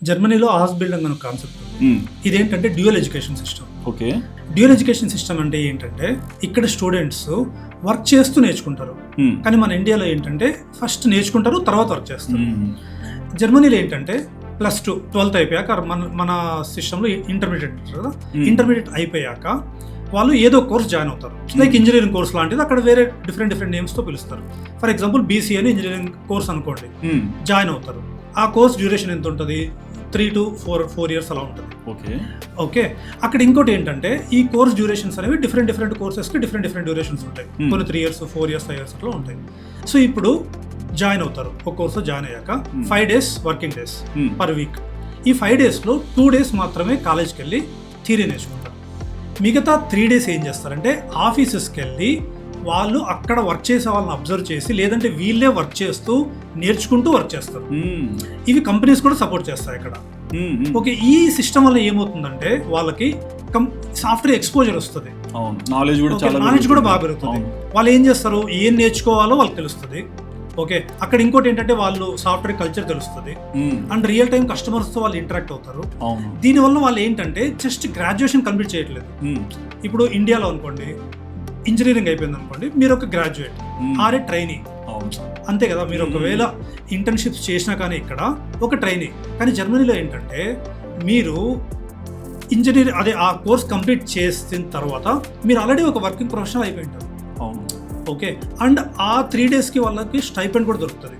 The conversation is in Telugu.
జర్మనీలో ఆస్బిల్డింగ్ అనే కాన్సెప్ట్ ఉంది. ఇదేంటంటే dual education system. Okay. Dual education system అంటే ఏంటంటే ఇక్కడ స్టూడెంట్స్ వర్క్ చేస్తూ నేర్చుకుంటారు. కానీ మన ఇండియాలో ఏంటంటే ఫస్ట్ నేర్చుకుంటారు, తర్వాత వర్క్ చేస్తారు. జర్మనీలో ఏంటంటే +2 12th అయిపోయాక మన సిస్టంలో ఇంటర్మీడియట్ కదా, ఇంటర్మీడియట్ అయిపోయాక వాళ్ళు ఏదో కోర్స్ జాయిన్ అవుతారు. లైక్ ఇంజనీరింగ్ కోర్స్ లాంటిది, అక్కడ వేరే డిఫరెంట్ నేమ్స్తో పిలుస్తారు. ఫర్ ఎగ్జాంపుల్ BCA అని ఇంజనీరింగ్ కోర్స్ అనుకోండి, జాయిన్ అవుతారు. ఆ కోర్స్ డ్యూరేషన్ ఎంత ఉంటుంది? 3 to 4 years అలా ఉంటుంది. ఓకే. అక్కడ ఇంకోటి ఏంటంటే ఈ కోర్స్ డ్యూరేషన్స్ అనేవి డిఫరెంట్ కోర్సెస్కి డిఫరెంట్ డ్యూరేషన్స్ ఉంటాయి. కొన్ని 3 years 4 years 5 years అట్లా ఉంటాయి. సో ఇప్పుడు జాయిన్ అవుతారు. ఒక కోర్సు జాయిన్ అయ్యాక 5 days working days per week. ఈ 5 daysలో 2 days మాత్రమే కాలేజ్కి వెళ్ళి థియరీ నేర్చుకుంటారు. మిగతా 3 days ఏం చేస్తారంటే ఆఫీసెస్కి వెళ్ళి వాళ్ళు అక్కడ వర్క్ చేసే వాళ్ళని అబ్జర్వ్ చేసి, లేదంటే వీళ్ళే వర్క్ చేస్తూ నేర్చుకుంటూ వర్క్ చేస్తారు. ఇవి కంపెనీస్ కూడా సపోర్ట్ చేస్తాయి ఇక్కడ. ఓకే. ఈ సిస్టమ్ వల్ల ఏమవుతుందంటే వాళ్ళకి సాఫ్ట్వేర్ ఎక్స్పోజర్ వస్తుంది, నాలెడ్జ్ కూడా బాగా పెరుగుతుంది. వాళ్ళు ఏం చేస్తారు, ఏం నేర్చుకోవాలో వాళ్ళకి తెలుస్తుంది. ఓకే. అక్కడ ఇంకోటి ఏంటంటే వాళ్ళు సాఫ్ట్వేర్ కల్చర్ తెలుస్తుంది అండ్ రియల్ టైం కస్టమర్స్ తో వాళ్ళు ఇంటరాక్ట్ అవుతారు. దీనివల్ల వాళ్ళు ఏంటంటే జస్ట్ గ్రాడ్యుయేషన్ కంప్లీట్ చేయట్లేదు. ఇప్పుడు ఇండియాలో అనుకోండి, ఇంజనీరింగ్ అయిపోయింది అనుకోండి, మీరు ఒక గ్రాడ్యుయేట్ ఆర్ ఏ ట్రైనీ, అంతే కదా. మీరు ఒకవేళ ఇంటర్న్షిప్స్ చేసినా కానీ ఇక్కడ ఒక ట్రైనీ. కానీ జర్మనీలో ఏంటంటే మీరు ఆ కోర్స్ కంప్లీట్ చేసిన తర్వాత మీరు ఆల్రెడీ ఒక వర్కింగ్ ప్రొఫెషనల్ అయిపోయి ఉంటారు. ఓకే. అండ్ ఆ 3 daysకి వాళ్ళకి స్టైపెండ్ కూడా దొరుకుతుంది.